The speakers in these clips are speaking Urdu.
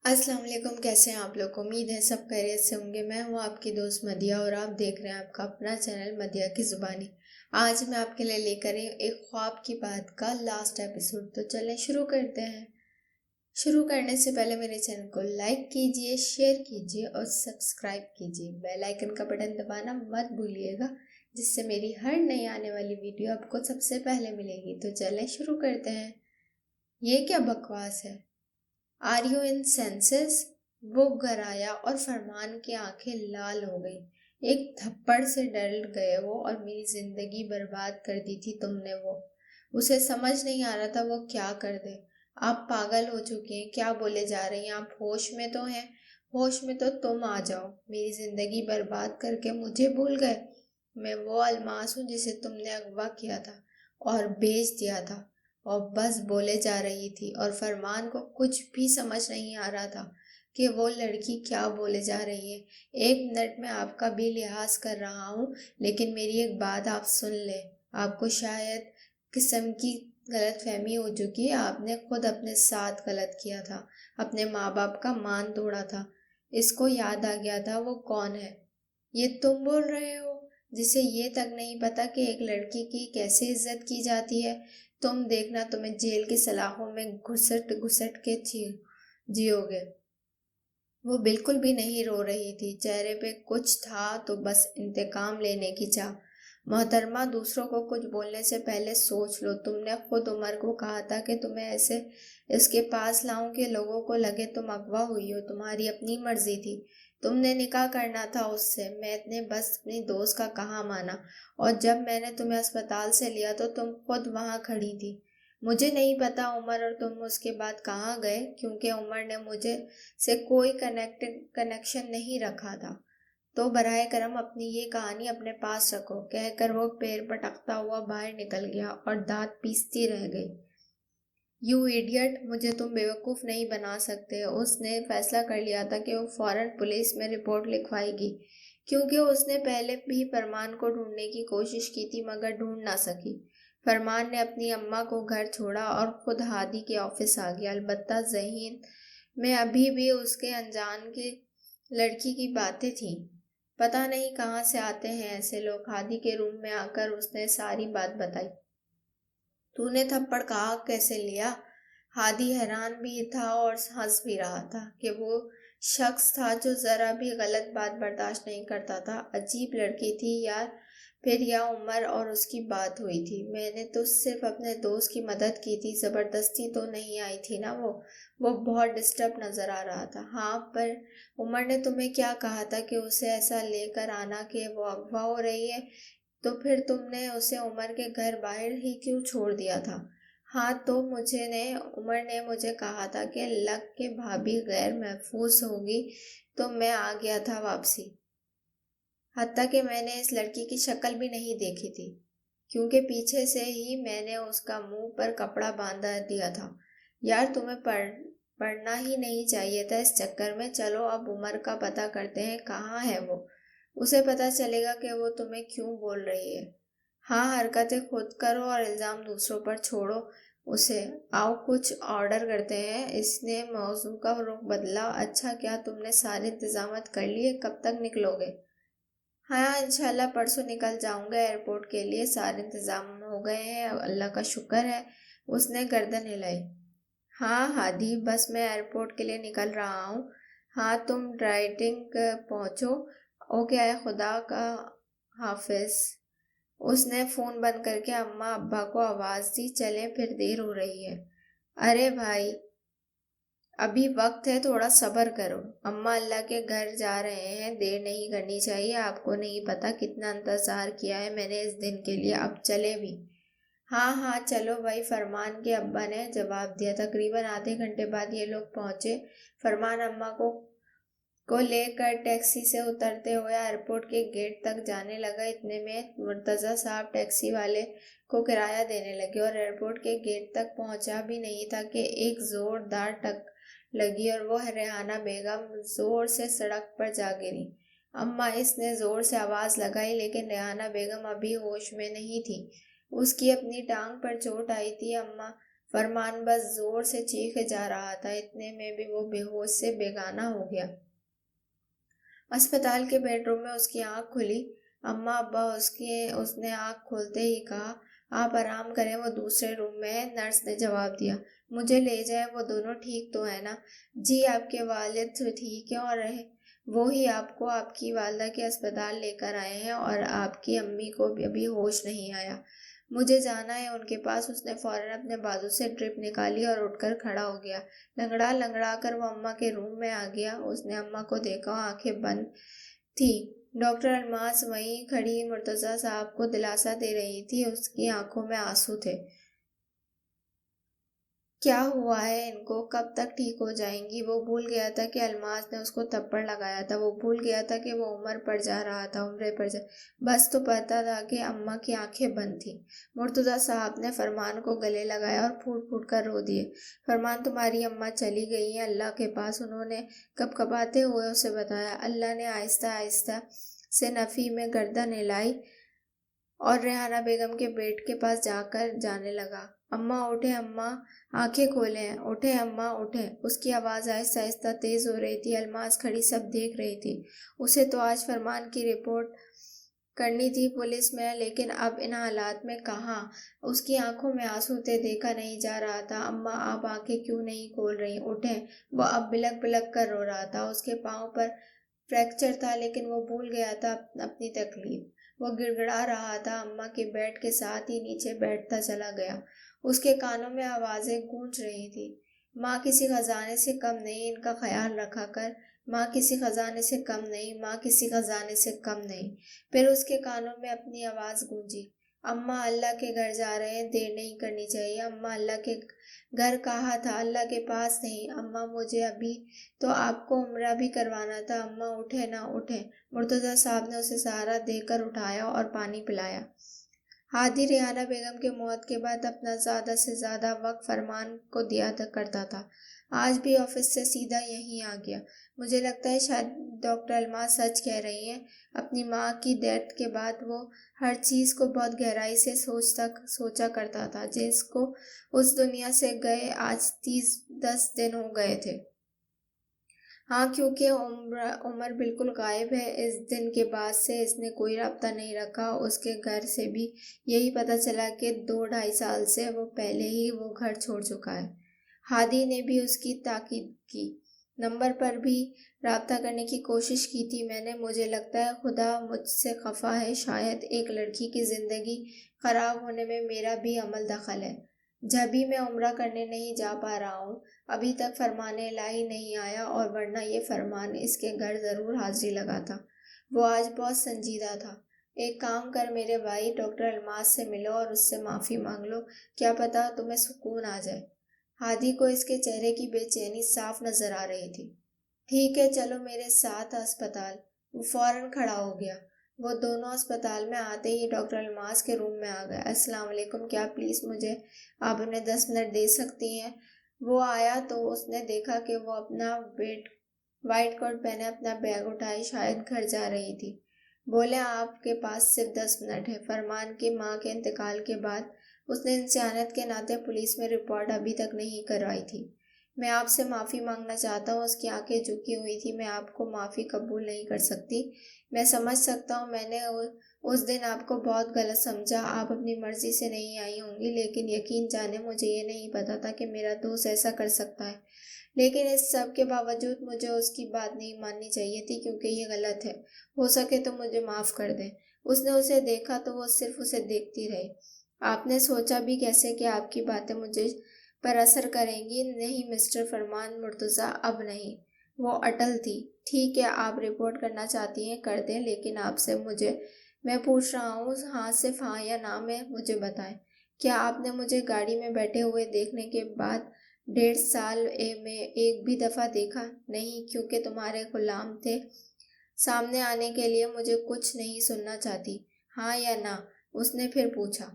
السلام علیکم، کیسے ہیں آپ لوگ؟ امید ہے سب خیریت سے ہوں گے۔ میں ہوں آپ کی دوست مدیہ اور آپ دیکھ رہے ہیں آپ کا اپنا چینل مدیہ کی زبانی۔ آج میں آپ کے لیے لے کر ایک خواب کی بات کا لاسٹ ایپیسوڈ، تو چلیں شروع کرتے ہیں۔ شروع کرنے سے پہلے میرے چینل کو لائک کیجئے، شیئر کیجئے اور سبسکرائب کیجئے۔ بیل آئیکن کا بٹن دبانا مت بھولیے گا، جس سے میری ہر نئی آنے والی ویڈیو آپ کو سب سے پہلے ملے گی۔ تو چلیں شروع کرتے ہیں۔ یہ کیا بکواس ہے؟ Are you in senses? وہ گھر آیا اور فرمان کی آنکھیں لال ہو گئی۔ ایک تھپڑ سے ڈر گئے وہ، اور میری زندگی برباد کر دی تھی تم نے۔ وہ اسے سمجھ نہیں آ رہا تھا وہ کیا کر دے۔ آپ پاگل ہو چکے ہیں، کیا بولے جا رہی ہیں آپ؟ ہوش میں تو ہیں؟ ہوش میں تو تم آ جاؤ۔ میری زندگی برباد کر کے مجھے بھول گئے؟ میں وہ الماس ہوں جسے تم نے اغوا کیا تھا اور بیچ دیا تھا۔ اور بس بولے جا رہی تھی، اور فرمان کو کچھ بھی سمجھ نہیں آ رہا تھا کہ وہ لڑکی کیا بولے جا رہی ہے۔ ایک منٹ میں آپ کا بھی لحاظ کر رہا ہوں، لیکن میری ایک بات آپ سن لیں۔ آپ کو شاید قسم کی غلط فہمی ہو چکی ہے۔ آپ نے خود اپنے ساتھ غلط کیا تھا، اپنے ماں باپ کا مان توڑا تھا۔ اس کو یاد آ گیا تھا وہ کون ہے۔ یہ تم بول رہے ہو، جسے یہ تک نہیں پتا کہ ایک لڑکی کی کیسے عزت کی جاتی ہے؟ تم دیکھنا تمہیں جیل کی سلاخوں میں گھسٹ گھسٹ کے جیو گے۔ وہ بالکل بھی نہیں رو رہی تھی، چہرے پہ کچھ تھا تو بس انتقام لینے کی چاہ۔ محترمہ، دوسروں کو کچھ بولنے سے پہلے سوچ لو۔ تم نے خود عمر کو کہا تھا کہ تمہیں ایسے اس کے پاس لاؤں کہ لوگوں کو لگے تم اغوا ہوئی ہو۔ تمہاری اپنی مرضی تھی، تم نے نکاح کرنا تھا اس سے۔ میں نے بس اپنی دوست کا کہا مانا، اور جب میں نے تمہیں اسپتال سے لیا تو تم خود وہاں کھڑی تھی۔ مجھے نہیں پتا عمر اور تم اس کے بعد کہاں گئے، کیونکہ عمر نے مجھے سے کوئی کنیکشن نہیں رکھا تھا۔ تو براہ کرم اپنی یہ کہانی اپنے پاس رکھو، کہہ کر وہ پیر پٹکتا ہوا باہر نکل گیا اور دانت پیستی رہ گئی۔ یو ایڈیٹ، مجھے تم بیوقوف نہیں بنا سکتے۔ اس نے فیصلہ کر لیا تھا کہ وہ فوراً پولیس میں رپورٹ لکھوائے گی، کیونکہ اس نے پہلے بھی فرمان کو ڈھونڈنے کی کوشش کی تھی مگر ڈھونڈ نہ سکی۔ فرمان نے اپنی اماں کو گھر چھوڑا اور خود ہادی کے آفس آ گیا۔ البتہ ذہن میں ابھی بھی اس کے انجان کی لڑکی کی باتیں تھیں۔ پتہ نہیں کہاں سے آتے ہیں ایسے لوگ۔ ہادی کے روم میں آ کر اس نے ساری بات بتائی۔ تو نے تھپڑ کہاں کیسے لیا؟ ہادی حیران بھی تھا اور ہنس بھی رہا تھا کہ وہ شخص تھا جو ذرا بھی غلط بات برداشت نہیں کرتا تھا۔ عجیب لڑکی تھی یار۔ پھر یا عمر اور اس کی بات ہوئی تھی؟ میں نے تو صرف اپنے دوست کی مدد کی تھی، زبردستی تو نہیں آئی تھی نا وہ بہت ڈسٹرب نظر آ رہا تھا۔ ہاں، پر عمر نے تمہیں کیا کہا تھا کہ اسے ایسا لے کر آنا کہ وہ اغوا ہو رہی ہے؟ تو پھر تم نے اسے عمر کے گھر باہر ہی کیوں چھوڑ دیا تھا؟ ہاں تو عمر نے مجھے کہا تھا کہ لگ کے بھابھی غیر محفوظ ہوگی تو میں آ گیا تھا واپسی۔ حتیٰ کہ میں نے اس لڑکی کی شکل بھی نہیں دیکھی تھی، کیونکہ پیچھے سے ہی میں نے اس کا منہ پر کپڑا باندھ دیا تھا۔ یار تمہیں پڑھنا ہی نہیں چاہیے تھا اس چکر میں۔ چلو اب عمر کا پتہ کرتے ہیں، کہاں ہے وہ؟ اسے پتہ چلے گا کہ وہ تمہیں کیوں بول رہی ہے۔ ہاں، حرکتیں خود کرو اور الزام دوسروں پر چھوڑو اسے۔ آؤ کچھ آرڈر کرتے ہیں۔ اس نے موضوع کا رخ بدلا۔ اچھا، کیا تم نے سارے انتظامات کر لیے؟ کب تک نکلو گے؟ ہاں، انشاءاللہ پرسوں نکل جاؤں گا ایئرپورٹ کے لیے۔ سارے انتظام ہو گئے ہیں، اللہ کا شکر ہے۔ اس نے گردن ہلائی۔ ہاں ہادی، بس میں ایئرپورٹ کے لیے نکل رہا ہوں۔ ہاں تم ڈرائیونگ پہنچو۔ اوکے، خدا کا حافظ۔ اس نے فون بند کر کے اماں ابا کو آواز دی، چلیں پھر دیر ہو رہی ہے۔ ارے بھائی، ابھی وقت ہے، تھوڑا صبر کرو۔ اماں اللہ کے گھر جا رہے ہیں، دیر نہیں کرنی چاہیے۔ آپ کو نہیں پتا کتنا انتظار کیا ہے میں نے اس دن کے لیے۔ اب چلے بھی؟ ہاں ہاں چلو بھائی، فرمان کے ابا نے جواب دیا۔ تقریباً آدھے گھنٹے بعد یہ لوگ پہنچے۔ فرمان اماں کو لے کر ٹیکسی سے اترتے ہوئے ایئرپورٹ کے گیٹ تک جانے لگا۔ اتنے میں مرتضیٰ صاحب ٹیکسی والے کو کرایہ دینے لگے، اور ایئرپورٹ کے گیٹ تک پہنچا بھی نہیں تھا کہ ایک زوردار ٹک لگی اور وہ ریحانہ بیگم زور سے سڑک پر جا گری۔ اماں، اس نے زور سے آواز لگائی، لیکن ریحانہ بیگم ابھی ہوش میں نہیں تھی۔ اس کی اپنی ٹانگ پر چوٹ آئی تھی۔ اماں فرمان بس زور سے چیخے جا رہا تھا، اتنے میں بھی وہ بے ہوش سے بیگانہ ہو گیا۔ اسپتال کے بیڈ روم میں اس کی آنکھ کھلی۔ اماں ابا اس نے آنکھ کھولتے ہی کہا، آپ آرام کریں، وہ دوسرے روم میں ہے۔ نرس نے جواب دیا۔ مجھے لے جائیں، وہ دونوں ٹھیک تو ہے نا؟ جی آپ کے والد ٹھیک ہیں اور وہی آپ کو آپ کی والدہ کے اسپتال لے کر آئے ہیں، اور آپ کی امی کو ابھی ہوش نہیں آیا۔ مجھے جانا ہے ان کے پاس۔ اس نے فوراً اپنے بازو سے ڈرپ نکالی اور اٹھ کر کھڑا ہو گیا۔ لنگڑا لنگڑا کر وہ اماں کے روم میں آ گیا۔ اس نے اماں کو دیکھا، آنکھیں بند تھی۔ ڈاکٹر الماس وہیں کھڑی مرتضیٰ صاحب کو دلاسا دے رہی تھی، اس کی آنکھوں میں آنسو تھے۔ کیا ہوا ہے ان کو؟ کب تک ٹھیک ہو جائیں گی؟ وہ بھول گیا تھا کہ الماس نے اس کو تھپڑ لگایا تھا، وہ بھول گیا تھا کہ وہ عمریں پڑ جا بس تو پتا تھا کہ اماں کی آنکھیں بند تھیں۔ مرتضیٰ صاحب نے فرمان کو گلے لگایا اور پھوٹ پھوٹ کر رو دیے۔ فرمان تمہاری اماں چلی گئی ہیں اللہ کے پاس، انہوں نے کب کباتے ہوئے اسے بتایا۔ اللہ نے آہستہ آہستہ سے نفی میں گردن ہلائی اور ریحانہ بیگم کے بیڈ کے پاس جا کر جانے لگا۔ اماں اٹھیں، اماں آنکھیں کھولیں، اٹھیں اماں اٹھیں۔ اس کی آواز آہستہ آہستہ تیز ہو رہی تھی۔ الماس کھڑی سب دیکھ رہی تھی۔ اسے تو آج فرمان کی رپورٹ کرنی تھی پولیس میں، لیکن اب ان حالات میں کہاں؟ اس کی آنکھوں میں آنسو تھے، دیکھا نہیں جا رہا تھا۔ اماں آپ آنکھیں کیوں نہیں کھول رہی؟ اٹھیں۔ وہ اب بلک بلک کر رو رہا تھا۔ اس کے پاؤں پر فریکچر تھا، لیکن وہ بھول گیا تھا اپنی تکلیف۔ وہ گڑ گڑا رہا تھا۔ اماں کے بیڈ کے ساتھ ہی نیچے بیٹھتا چلا گیا۔ اس کے کانوں میں آوازیں گونج رہی تھی۔ ماں کسی خزانے سے کم نہیں، ان کا خیال رکھا کر۔ ماں کسی خزانے سے کم نہیں، ماں کسی خزانے سے کم نہیں۔ پھر اس کے کانوں میں اپنی آواز گونجی، اماں اللہ کے گھر جا رہے ہیں، دیر نہیں کرنی چاہیے۔ اماں اللہ کے گھر کہا تھا، اللہ کے پاس نہیں۔ اماں مجھے ابھی تو آپ کو عمرہ بھی کروانا تھا۔ اماں اٹھیں نہ اٹھیں۔ مرتضیٰ صاحب نے اسے سہارا دے کر اٹھایا اور پانی پلایا۔ ہادی ریحانہ بیگم کے موت کے بعد اپنا زیادہ سے زیادہ وقت فرمان کو دیا کرتا تھا۔ آج بھی آفس سے سیدھا یہیں آ گیا۔ مجھے لگتا ہے شاید ڈاکٹر الماس سچ کہہ رہی ہیں۔ اپنی ماں کی ڈیتھ کے بعد وہ ہر چیز کو بہت گہرائی سے سوچا کرتا تھا، جس کو اس دنیا سے گئے آج 10 دن ہو گئے تھے۔ ہاں، کیونکہ عمر بالکل غائب ہے۔ اس دن کے بعد سے اس نے کوئی رابطہ نہیں رکھا۔ اس کے گھر سے بھی یہی پتہ چلا کہ 2-2.5 سال سے وہ پہلے ہی وہ گھر چھوڑ چکا ہے۔ ہادی نے بھی اس کی تاکید کی، نمبر پر بھی رابطہ کرنے کی کوشش کی تھی میں نے۔ مجھے لگتا ہے خدا مجھ سے خفا ہے، شاید ایک لڑکی کی زندگی خراب ہونے میں میرا بھی عمل دخل ہے۔ جبھی میں عمرہ کرنے نہیں جا پا رہا ہوں۔ ابھی تک فرمان الہی نہیں آیا، اور ورنہ یہ فرمان اس کے گھر ضرور حاضری لگاتا۔ وہ آج بہت سنجیدہ تھا۔ ایک کام کر میرے بھائی، ڈاکٹر الماس سے ملو اور اس سے معافی مانگ لو، کیا پتا تمہیں سکون آ جائے۔ ہادی کو اس کے چہرے کی بے چینی صاف نظر آ رہی تھی۔ ٹھیک ہے، چلو میرے ساتھ اسپتال۔ وہ فوراً کھڑا ہو گیا۔ وہ دونوں اسپتال میں آتے ہی ڈاکٹر الماس کے روم میں آ گئے۔ السلام علیکم، کیا پلیز مجھے آپ انہیں 10 منٹ دے سکتی ہیں؟ وہ آیا تو اس نے دیکھا کہ وہ اپنا وائٹ کوٹ پہنے اپنا بیگ اٹھائے شاید گھر جا رہی تھی۔ بولے، آپ کے پاس صرف 10 منٹ ہے۔ فرمان کی ماں کے انتقال کے بعد اس نے انسانیت کے ناطے پولیس میں رپورٹ ابھی تک نہیں کروائی تھی۔ میں آپ سے معافی مانگنا چاہتا ہوں۔ اس کی آنکھیں جھکی ہوئی تھی۔ میں آپ کو معافی قبول نہیں کر سکتی۔ میں سمجھ سکتا ہوں میں نے اس دن آپ کو بہت غلط سمجھا۔ آپ اپنی مرضی سے نہیں آئی ہوں گی، لیکن یقین جانے مجھے یہ نہیں پتا تھا کہ میرا دوست ایسا کر سکتا ہے۔ لیکن اس سب کے باوجود مجھے اس کی بات نہیں ماننی چاہیے تھی، کیونکہ یہ غلط ہے۔ ہو سکے تو مجھے معاف کر دیں۔ اس نے اسے دیکھا تو وہ صرف اسے دیکھتی رہی۔ آپ نے سوچا بھی کیسے کہ آپ کی باتیں مجھے پر اثر کریں گی؟ نہیں مسٹر فرمان مرتضیٰ، اب نہیں۔ وہ اٹل تھی۔ ٹھیک ہے، آپ رپورٹ کرنا چاہتی ہیں کر دیں، لیکن آپ سے میں پوچھ رہا ہوں، ہاں صرف ہاں یا نہ میں مجھے بتائیں۔ کیا آپ نے مجھے گاڑی میں بیٹھے ہوئے دیکھنے کے بعد 1.5 سال میں ایک بھی دفعہ دیکھا؟ نہیں، کیونکہ تمہارے غلام تھے۔ سامنے آنے کے لیے مجھے کچھ نہیں سننا چاہتی۔ ہاں یا نہ؟ اس نے پھر پوچھا۔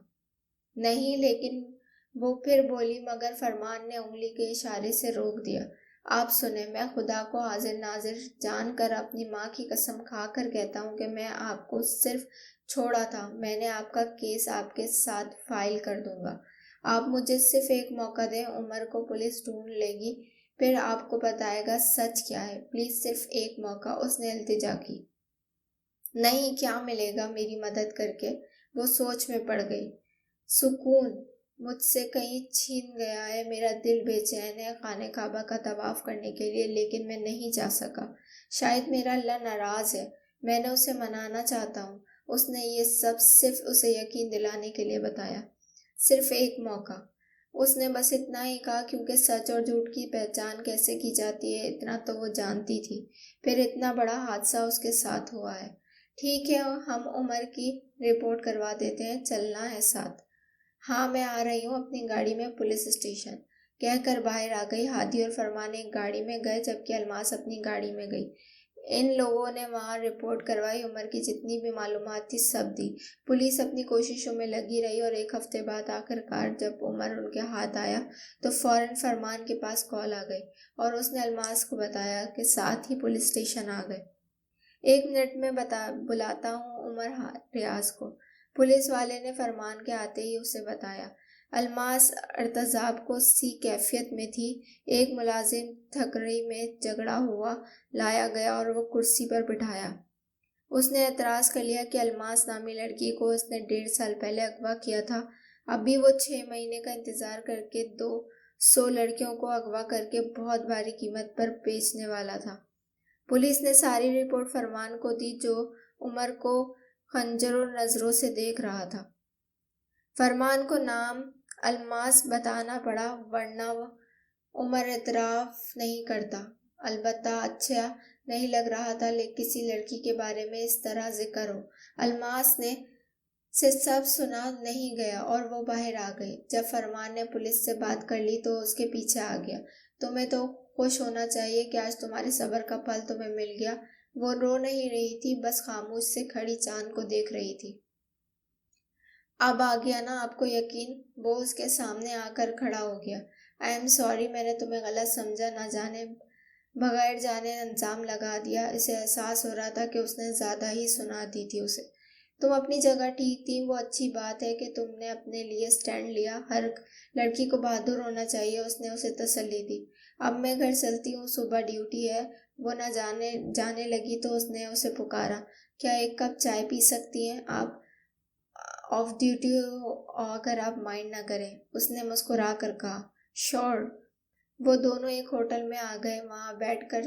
نہیں، لیکن وہ پھر بولی، مگر فرمان نے انگلی کے اشارے سے روک دیا۔ آپ سنیں، میں خدا کو حاضر ناظر جان کر اپنی ماں کی قسم کھا کر کہتا ہوں کہ میں آپ کو صرف چھوڑا تھا۔ میں نے آپ کا کیس آپ کے ساتھ فائل کر دوں گا۔ آپ مجھے صرف ایک موقع دیں، عمر کو پولیس ڈھونڈ لے گی، پھر آپ کو بتائے گا سچ کیا ہے، پلیز صرف ایک موقع، اس نے التجا کی۔ نہیں، کیا ملے گا میری مدد کر کے؟ وہ سوچ میں پڑ گئی۔ سکون مجھ سے کہیں چھین گیا ہے، میرا دل بے چین ہے خانہ کعبہ کا طواف کرنے کے لیے، لیکن میں نہیں جا سکا۔ شاید میرا اللہ ناراض ہے، میں نے اسے منانا چاہتا ہوں۔ اس نے یہ سب صرف اسے یقین دلانے کے لیے بتایا۔ صرف ایک موقع۔ اس نے بس اتنا ہی کہا کیونکہ سچ اور جھوٹ کی پہچان کیسے کی جاتی ہے اتنا تو وہ جانتی تھی۔ پھر اتنا بڑا حادثہ اس کے ساتھ ہوا ہے۔ ٹھیک ہے، ہم عمر کی رپورٹ کروا دیتے ہیں، چلنا ہے ساتھ؟ ہاں، میں آ رہی ہوں اپنی گاڑی میں پولیس اسٹیشن، کہہ کر باہر آ گئی۔ ہادی اور فرمان ایک گاڑی میں گئے جبکہ الماس اپنی گاڑی میں گئی۔ ان لوگوں نے وہاں رپورٹ کروائی، عمر کی جتنی بھی معلومات تھی سب دی۔ پولیس اپنی کوششوں میں لگی رہی اور ایک ہفتے بعد آخر کار جب عمر ان کے ہاتھ آیا تو فوراً فرمان کے پاس کال آ گئی اور اس نے الماس کو بتایا کہ ساتھ ہی پولیس اسٹیشن آ گئے۔ 1 منٹ میں بلاتا ہوں عمر ریاض کو، پولیس والے نے فرمان کے آتے ہی اسے بتایا۔ الماس ارتزاق کو سی کیفیت میں تھی۔ ایک ملازم تھکری میں جھگڑا ہوا لایا گیا اور وہ کرسی پر بٹھایا۔ اس نے اعتراض کر لیا کہ الماس نامی لڑکی کو اس نے 1.5 سال پہلے اغوا کیا تھا۔ اب بھی وہ 6 مہینے کا انتظار کر کے 200 لڑکیوں کو اغوا کر کے بہت بھاری قیمت پر بیچنے والا تھا۔ پولیس نے ساری رپورٹ فرمان کو دی جو عمر کو خنجروں نظروں سے دیکھ رہا تھا۔ فرمان کو نام الماس بتانا پڑا ورنہ عمر اعتراف نہیں کرتا۔ البتہ اچھا نہیں لگ رہا تھا کسی لڑکی کے بارے میں اس طرح ذکر ہو۔ الماس نے سے سب سنا نہیں گیا اور وہ باہر آ گئی۔ جب فرمان نے پولیس سے بات کر لی تو اس کے پیچھے آ گیا۔ تمہیں تو خوش ہونا چاہیے کہ آج تمہارے صبر کا پھل تمہیں مل گیا۔ وہ رو نہیں رہی تھی، بس خاموش سے کھڑی چاند کو دیکھ رہی تھی۔ اب آ گیا نا آپ کو یقین؟ وہ اس کے سامنے آ کر کھڑا ہو گیا۔ آئی ایم سوری، میں نے تمہیں غلط سمجھا، نہ جانے بغیر جانے الزام لگا دیا۔ اسے احساس ہو رہا تھا کہ اس نے زیادہ ہی سنا دی تھی اسے۔ تم اپنی جگہ ٹھیک تھی، وہ اچھی بات ہے کہ تم نے اپنے لیے سٹینڈ لیا، ہر لڑکی کو بہادر ہونا چاہیے، اس نے اسے تسلی دی۔ اب میں گھر چلتی ہوں، صبح ڈیوٹی ہے۔ وہ نہ جانے لگی تو اس نے اسے پکارا، کیا ایک کپ چائے پی سکتی ہیں آپ؟ آف ڈیوٹی اگر آپ مائنڈ نہ کریں، اس نے مسکرا کر کہا۔ شور۔ وہ دونوں ایک ہوٹل میں آ گئے، وہاں بیٹھ کر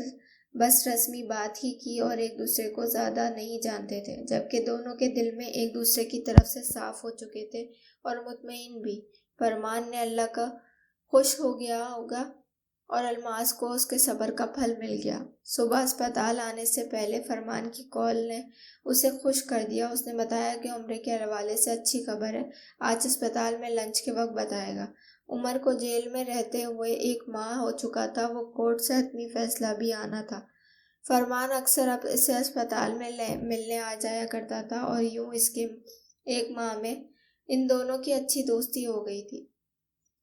بس رسمی بات ہی کی اور ایک دوسرے کو زیادہ نہیں جانتے تھے، جبکہ دونوں کے دل میں ایک دوسرے کی طرف سے صاف ہو چکے تھے اور مطمئن بھی۔ فرمان نے اللہ کا خوش ہو گیا ہوگا اور الماس کو اس کے صبر کا پھل مل گیا۔ صبح اسپتال آنے سے پہلے فرمان کی کال نے اسے خوش کر دیا۔ اس نے بتایا کہ عمر کے حوالے سے اچھی خبر ہے، آج اسپتال میں لنچ کے وقت بتائے گا۔ عمر کو جیل میں رہتے ہوئے 1 ماہ ہو چکا تھا، وہ کورٹ سے حتمی فیصلہ بھی آنا تھا۔ فرمان اکثر اب اسے اسپتال میں ملنے آ جایا کرتا تھا اور یوں اس کے 1 ماہ میں ان دونوں کی اچھی دوستی ہو گئی تھی۔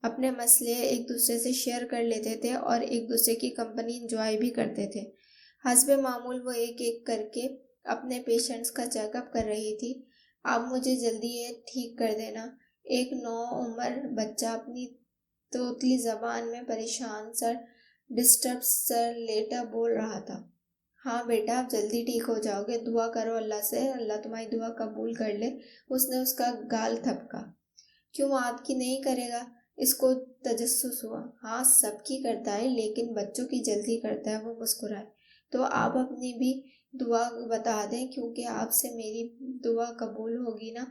اپنے مسئلے ایک دوسرے سے شیئر کر لیتے تھے اور ایک دوسرے کی کمپنی انجوائے بھی کرتے تھے۔ حسب معمول وہ ایک ایک کر کے اپنے پیشنٹس کا چیک اپ کر رہی تھی۔ آپ مجھے جلدی یہ ٹھیک کر دینا۔ ایک 9 عمر بچہ اپنی توتلی زبان میں پریشان سر ڈسٹرب سر لیٹا بول رہا تھا۔ ہاں بیٹا، آپ جلدی ٹھیک ہو جاؤ گے، دعا کرو اللہ سے، اللہ تمہاری دعا قبول کر لے۔ اس نے اس کا گال تھپکا۔ کیوں آپ کی نہیں کرے گا؟ اس کو تجسس ہوا۔ ہاں سب کی کرتا ہے لیکن بچوں کی جلدی کرتا ہے، وہ مسکرائے۔ تو آپ اپنی بھی دعا بتا دیں کیونکہ آپ سے میری دعا قبول ہوگی نا؟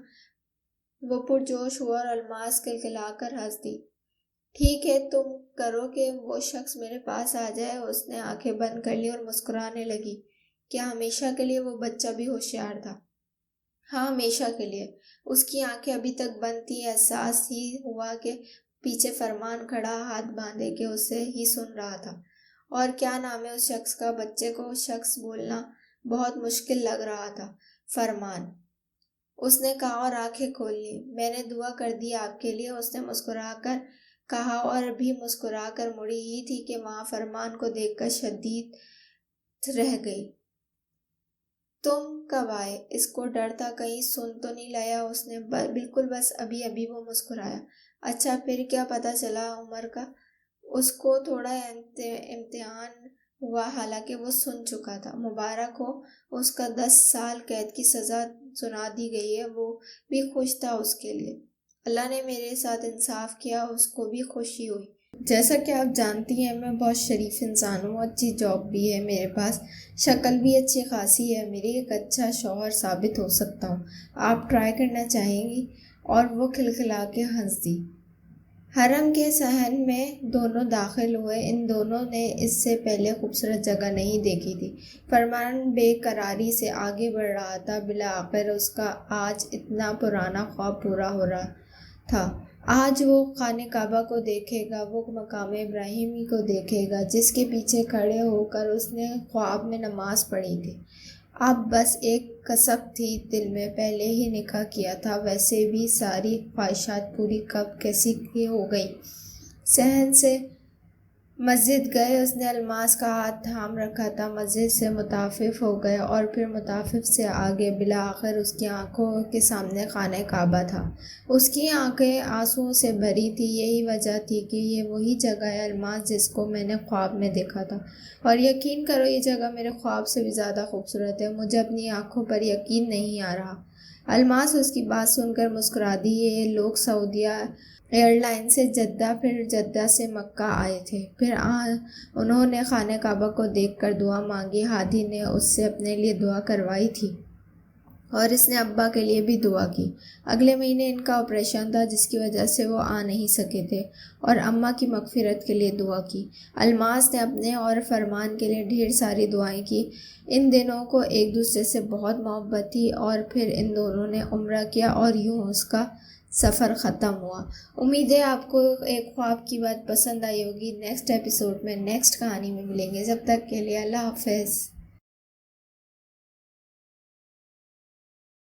وہ پرجوش ہوا اور الماس کلکلا کر ہنس دی۔ ٹھیک ہے، تم کرو کہ وہ شخص میرے پاس آ جائے۔ اس نے آنکھیں بند کر لی اور مسکرانے لگی۔ کیا ہمیشہ کے لیے؟ وہ بچہ بھی ہوشیار تھا۔ ہاں ہمیشہ کے لیے۔ اس کی آنکھیں ابھی تک بند تھی، احساس ہی ہوا کہ پیچھے فرمان کھڑا ہاتھ باندھے کہ اسے ہی سن رہا تھا۔ اور کیا نام ہے اس شخص کا؟ بچے کو شخص بولنا بہت مشکل لگ رہا تھا۔ فرمان، اس نے کہا اور آنکھیں کھول لی۔ میں نے دعا کر دی آپ کے لیے، اس نے مسکرا کر کہا اور بھی مسکرا کر مڑی ہی تھی کہ وہاں فرمان کو دیکھ کر شدید رہ گئی۔ تم کب آئے؟ اس کو ڈر تھا کہیں سن تو نہیں لایا اس نے۔ بالکل، بس ابھی ابھی، وہ مسکرایا۔ اچھا پھر کیا پتہ چلا عمر کا؟ اس کو تھوڑا امتحان ہوا، حالانکہ وہ سن چکا تھا۔ مبارک ہو، اس کا 10 سال قید کی سزا سنا دی گئی ہے، وہ بھی خوش تھا اس کے لیے۔ اللہ نے میرے ساتھ انصاف کیا، اس کو بھی خوشی ہوئی۔ جیسا کہ آپ جانتی ہیں میں بہت شریف انسان ہوں، اچھی جاب بھی ہے میرے پاس، شکل بھی اچھی خاصی ہے میری، ایک اچھا شوہر ثابت ہو سکتا ہوں، آپ ٹرائی کرنا چاہیں گی؟ اور وہ کھلکھلا کے ہنس دی۔ حرم کے صحن میں دونوں داخل ہوئے۔ ان دونوں نے اس سے پہلے خوبصورت جگہ نہیں دیکھی تھی۔ فرمان بے قراری سے آگے بڑھ رہا تھا، بالآخر اس کا آج اتنا پرانا خواب پورا ہو رہا تھا۔ آج وہ خانہ کعبہ کو دیکھے گا، وہ مقام ابراہیمی کو دیکھے گا جس کے پیچھے کھڑے ہو کر اس نے خواب میں نماز پڑھی تھی۔ اب بس ایک کسب تھی دل میں، پہلے ہی نکاح کیا تھا، ویسے بھی ساری خواہشات پوری کب کیسی کی ہو گئی۔ صحن سے مسجد گئے، اس نے الماس کا ہاتھ تھام رکھا تھا، مسجد سے متعارف ہو گئے اور پھر متعارف سے آگے، بالآخر اس کی آنکھوں کے سامنے خانہ کعبہ تھا۔ اس کی آنکھیں آنسوؤں سے بھری تھی، یہی وجہ تھی کہ یہ وہی جگہ ہے الماس جس کو میں نے خواب میں دیکھا تھا، اور یقین کرو یہ جگہ میرے خواب سے بھی زیادہ خوبصورت ہے، مجھے اپنی آنکھوں پر یقین نہیں آ رہا۔ الماس اس کی بات سن کر مسکرا دی۔ یہ لوگ سعودیہ ایئر لائن سے جدہ، پھر جدہ سے مکہ آئے تھے، پھر انہوں نے خانہ کعبہ کو دیکھ کر دعا مانگی۔ ہادی نے اس سے اپنے لیے دعا کروائی تھی اور اس نے ابا کے لیے بھی دعا کی۔ اگلے مہینے ان کا آپریشن تھا جس کی وجہ سے وہ آ نہیں سکے تھے، اور اماں کی مغفرت کے لیے دعا کی۔ الماس نے اپنے اور فرمان کے لیے ڈھیر ساری دعائیں کی۔ ان دنوں کو ایک دوسرے سے بہت محبت تھی، اور پھر ان دونوں نے عمرہ کیا اور یوں اس کا سفر ختم ہوا۔ امید ہے آپ کو ایک خواب کی بات پسند آئی ہوگی۔ نیکسٹ ایپیسوڈ میں نیکسٹ کہانی میں ملیں گے، جب تک کے لیے اللہ حافظ۔